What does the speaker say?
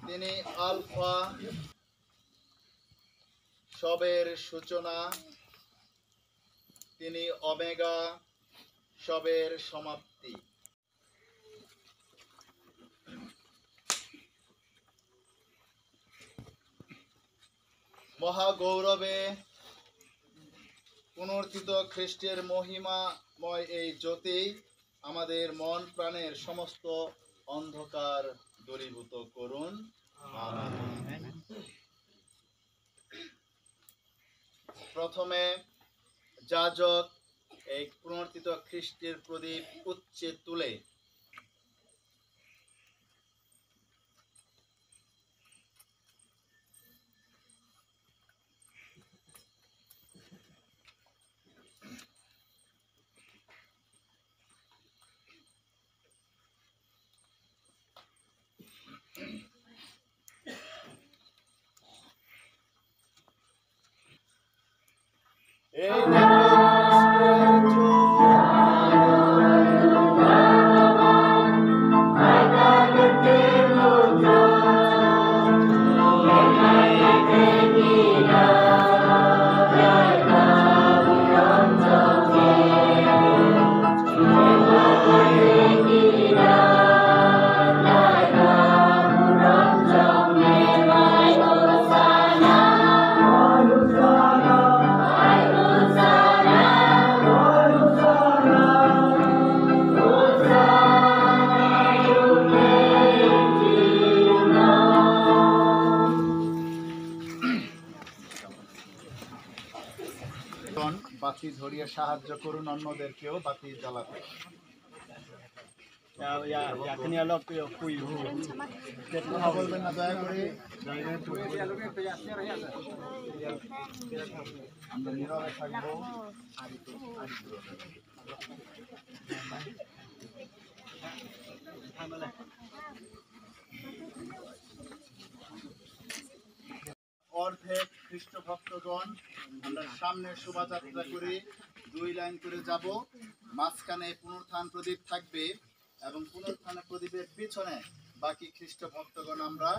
তিনি আলফা, সবের সূচনা, তিনি ওমেগা, সবের সমাপ্তি। মহাগৌরবে পুনর্থিত খ্রিস্টের মহিমাময় এই জ্যোতি আমাদের মন প্রাণের সমস্ত অন্ধকার দূরীভূত করুন। আমেন। প্রথমে যাজক এই পুনর্থিত খ্রিস্টের প্রদীপ উচ্চে তুলে এই বাতি ধরিয়ে সাহায্য করুন অন্যদেরকেও বাতি জ্বালাতে। কথা বলবেন না দয়া করে, আমরা নীরবে থাকবো। অর্ধেক খ্রিস্ট ভক্তগণ আমরা সামনে শোভাযাত্রা করে 2 লাইন করে যাব। মাঝখানে পুনরুত্থান প্রদীপ থাকবে এবং পুনরুত্থান প্রদীপের পিছনে বাকি খ্রিস্ট ভক্তগণ আমরা